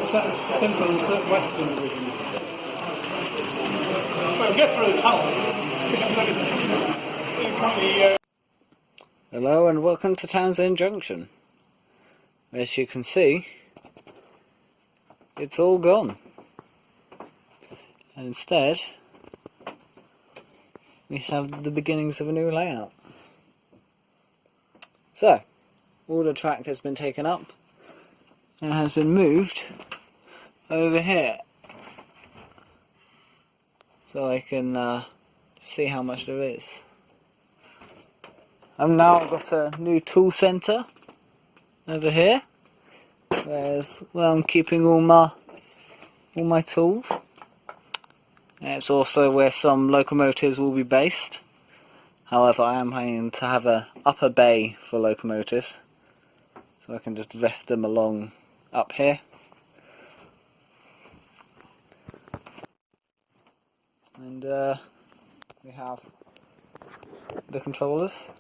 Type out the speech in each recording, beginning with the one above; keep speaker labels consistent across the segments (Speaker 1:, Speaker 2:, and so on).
Speaker 1: Central and Western division.
Speaker 2: Well, get through the tunnel.
Speaker 3: Hello and welcome to Townsend Junction. As you can see, it's all gone. And instead, we have the beginnings of a new layout. So, all the track has been taken up and has been moved over here. So I can see how much there is. I've now got a new tool centre over here, where I'm keeping all my tools. And it's also where some locomotives will be based. However, I am planning to have an upper bay for locomotives, so I can just rest them along up here. And we have the controllers.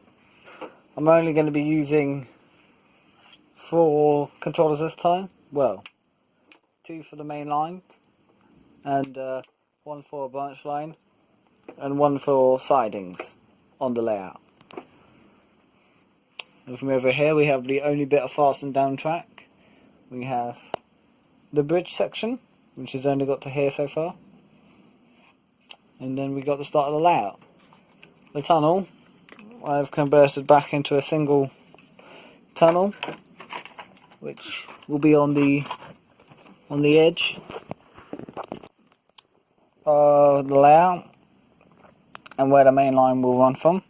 Speaker 3: I'm only going to be using 4 controllers this time. Well, 2 for the main line, and 1 for a branch line, and 1 for sidings on the layout. And from over here we have the only bit of fast and down track. We have the bridge section, which has only got to here so far. And then we got the start of the layout. The tunnel, I've converted back into a single tunnel, which will be on the edge of the layout and where the main line will run from.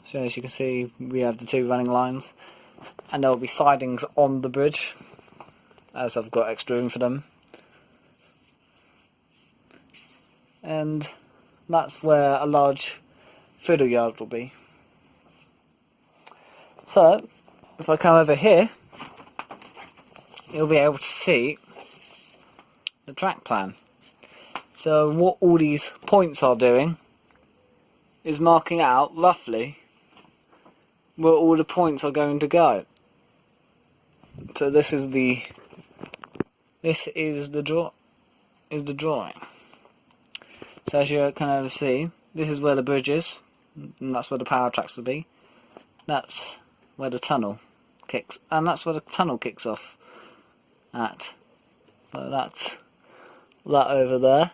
Speaker 3: So as you can see, we have the 2 running lines, and there will be sidings on the bridge, as I've got extra room for them. And that's where a large fiddle yard will be. So, if I come over here, you'll be able to see the track plan. So what all these points are doing is marking out roughly where all the points are going to go. So this is the drawing. So as you can see, this is where the bridge is, and that's where the power tracks will be. That's where the tunnel kicks, and that's where the tunnel kicks off at. So that's that over there.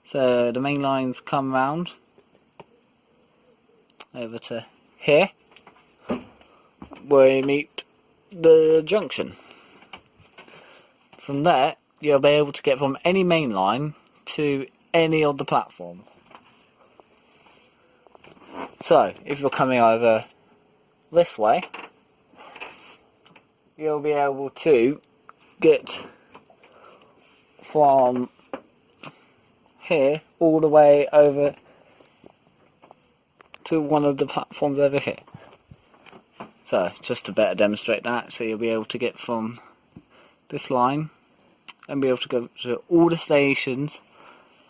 Speaker 3: So the main lines come round over to here, where you meet the junction. From there, you'll be able to get from any main line to any of the platforms. So, if you're coming over this way, you'll be able to get from here all the way over to one of the platforms over here. So, just to better demonstrate that, so you'll be able to get from this line and be able to go to all the stations,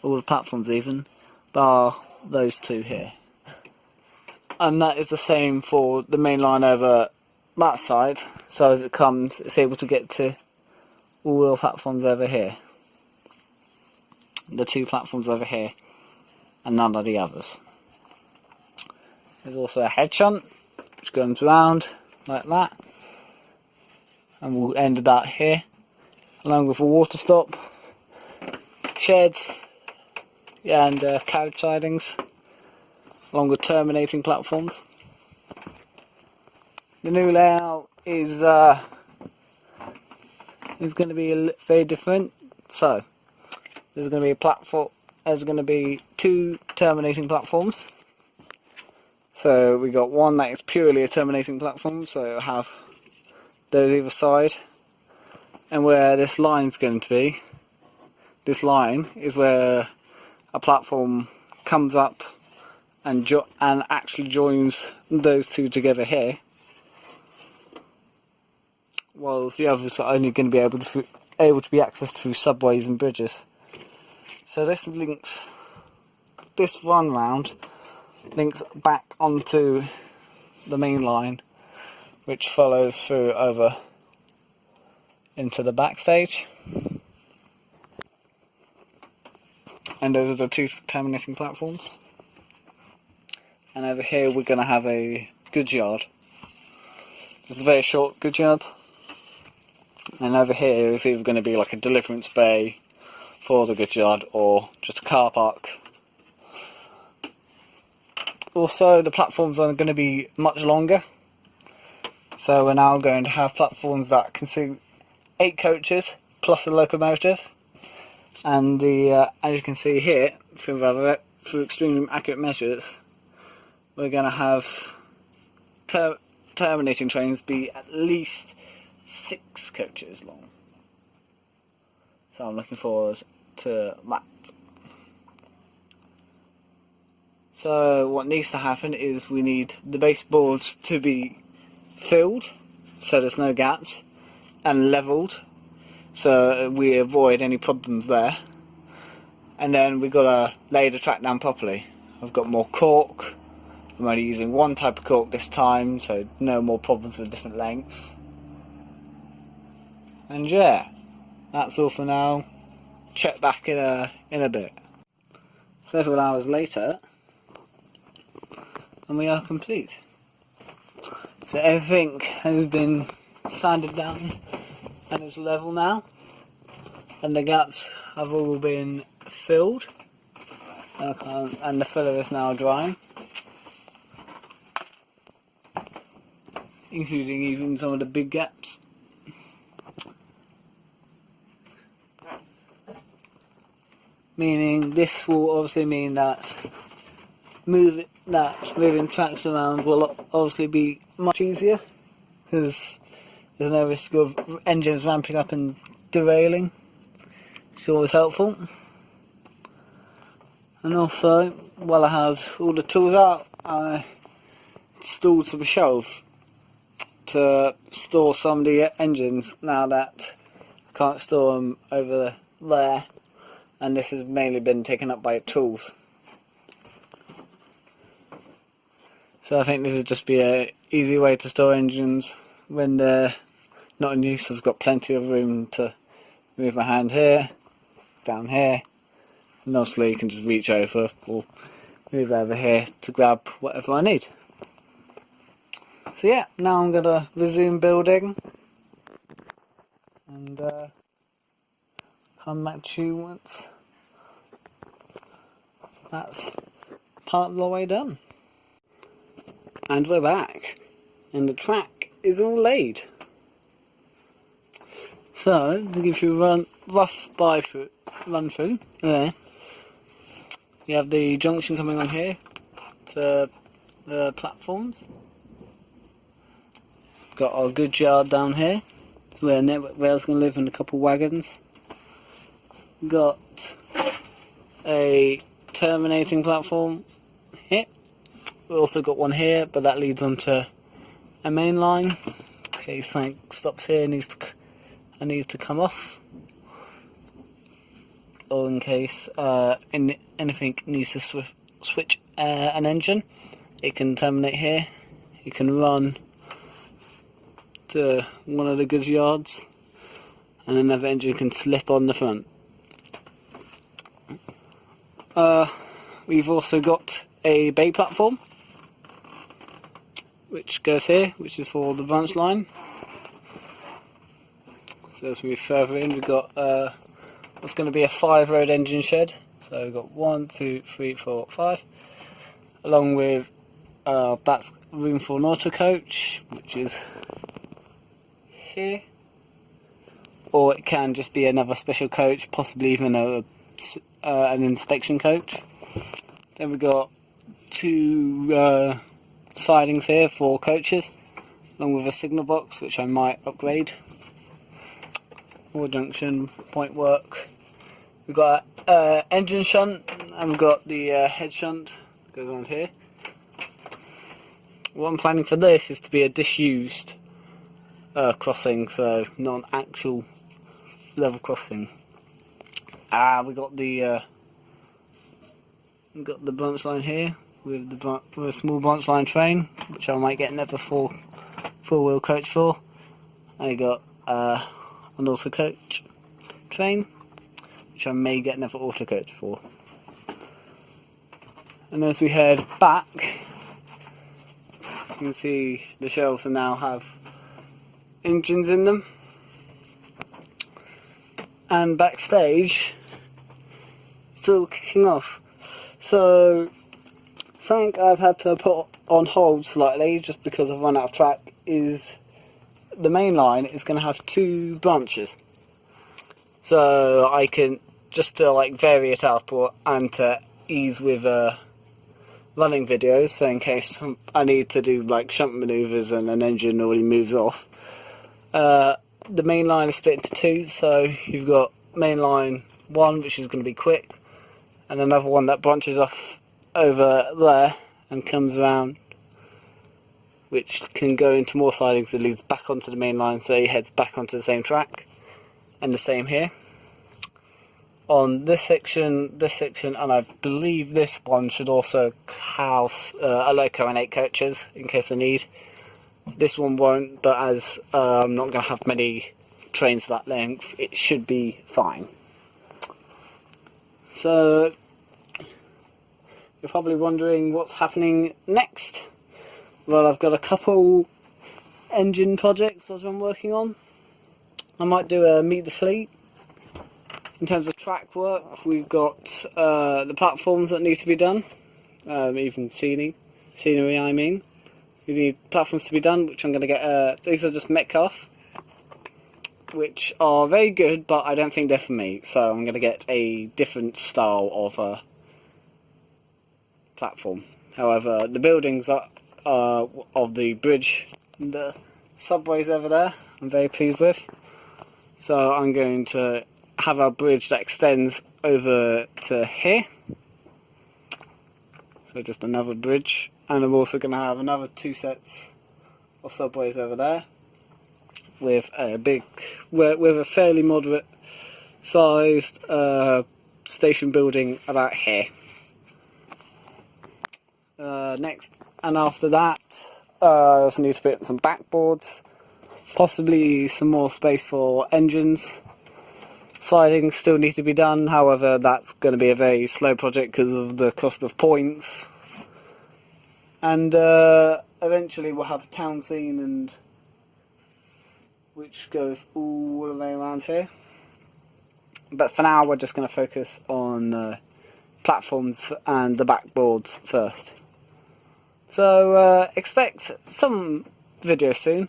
Speaker 3: all the platforms even, bar those 2 here. And that is the same for the main line over that side, so as it comes, it's able to get to all the platforms over here. The 2 platforms over here, and none of the others. There's also a head shunt, which goes round like that, and we'll end that here, along with a water stop, sheds, and carriage sidings, along with terminating platforms. The new layout is going to be very different. So there's going to be a platform. There's going to be 2 terminating platforms. So we got one that is purely a terminating platform. So it'll have those either side, and where this line's going to be. This line is where a platform comes up and actually joins those 2 together here, whilst the others are only going to be able to be accessed through subways and bridges. So this run round links back onto the main line, which follows through over into the backstage. And those are the two terminating platforms. And over here we're going to have a goods yard. It's a very short goods yard. And over here is either going to be like a deliverance bay for the goods yard or just a car park. Also, the platforms are going to be much longer. So we're now going to have platforms that can seat 8 coaches plus a locomotive. And as you can see here, through extremely accurate measures, we're going to have terminating trains be at least 6 coaches long. So I'm looking forward to that. So what needs to happen is we need the baseboards to be filled, so there's no gaps, and levelled, so we avoid any problems there. And then we've got to lay the track down properly. I've got more cork. I'm only using one type of cork this time, so no more problems with different lengths. And yeah, that's all for now. Check back in a bit. Several hours later, and we are complete. So everything has been sanded down and it's level now, and the gaps have all been filled, and the filler is now drying, including even some of the big gaps. Meaning this will obviously mean that moving tracks around will obviously be much easier, because there's no risk of engines ramping up and derailing. It's always helpful. And also, while I had all the tools out, I installed some shelves to store some of the engines now that I can't store them over there, and this has mainly been taken up by tools. So I think this would just be an easy way to store engines when they're not in use. I've got plenty of room to move my hand here, down here, and obviously you can just reach over or move over here to grab whatever I need. So yeah, now I'm going to resume building and come back to you once that's part of the way done. And we're back, and the track is all laid. So, to give you a rough run through, there, you have the junction coming on here to the platforms. Got our goods yard down here. It's where Network Rail's going to live, and a couple wagons. Got a terminating platform here. We've also got one here, but that leads onto a main line. In case something stops here and needs to come off, or in case anything needs to switch an engine, it can terminate here. You can run to one of the goods yards, and another engine can slip on the front. We've also got a bay platform which goes here, which is for the branch line. So as we move further in, we've got what's going to be a 5-road engine shed. So we've got 1, 2, 3, 4, 5, along with that's room for an auto coach, which is here, or it can just be another special coach, possibly even an inspection coach. Then we've got 2 sidings here for coaches, along with a signal box which I might upgrade. More junction point work. We've got engine shunt, and we've got the head shunt that goes on here. What I'm planning for this is to be a disused crossing, so not an actual level crossing. We got the branch line here with a small branch line train, which I might get another four-wheel coach for. I got on auto coach train, which I may get another auto coach for. And as we head back, you can see the shelves now have engines in them. And backstage, it's all kicking off. So, something I've had to put on hold slightly, just because I've run out of track, is the main line is going to have 2 branches. So I can, just to like vary it up and to ease with running videos, so in case I need to do like shunt manoeuvres and an engine already moves off. The main line is split into 2, so you've got main line 1, which is going to be quick, and another one that branches off over there and comes around, which can go into more sidings that leads back onto the main line, so he heads back onto the same track. And the same here. On this section, and I believe this one should also house a loco and 8 coaches in case I need. This one won't, but as I'm not going to have many trains that length, it should be fine. So, you're probably wondering what's happening next. Well, I've got a couple engine projects that I'm working on. I might do a meet the fleet. In terms of track work, we've got the platforms that need to be done, even scenery I mean. We need platforms to be done, which I'm going to get, these are just Metcalf, which are very good, but I don't think they're for me, so I'm going to get a different style of platform. However, the buildings of the bridge and the subways over there, I'm very pleased with. So I'm going to have a bridge that extends over to here. So just another bridge. And I'm also going to have another 2 sets of subways over there. With a fairly moderate sized station building about here. Next, and after that, I also need to put in some backboards. Possibly some more space for engines. Siding still need to be done, however that's going to be a very slow project because of the cost of points. And eventually we'll have Townsend, which goes all the way around here. But for now we're just going to focus on platforms and the backboards first. So expect some videos soon.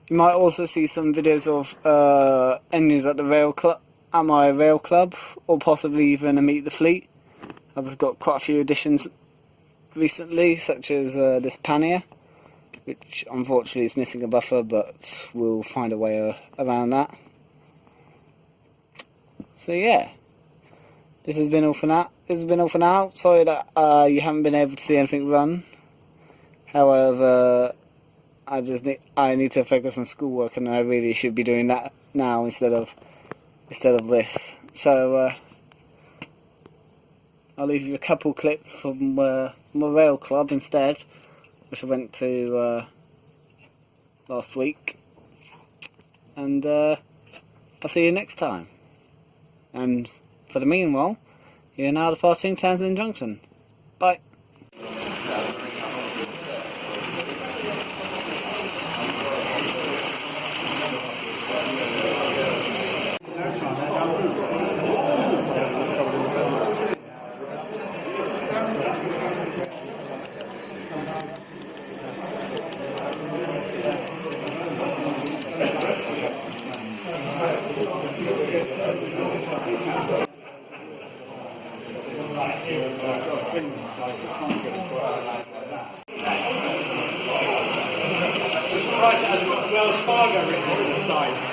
Speaker 3: You might also see some videos of engines at the my rail club, or possibly even a meet the fleet. I've got quite a few additions recently, such as this pannier, which unfortunately is missing a buffer, but we'll find a way around that. So yeah, this has been all for now. Sorry that you haven't been able to see anything run. However, I need to focus on schoolwork, and I really should be doing that now instead of this. So I'll leave you a couple clips from my rail club instead, which I went to last week. And I'll see you next time. And for the meanwhile, you're now departing Townsend Junction. Bye.
Speaker 1: Wells Fargo written on the side.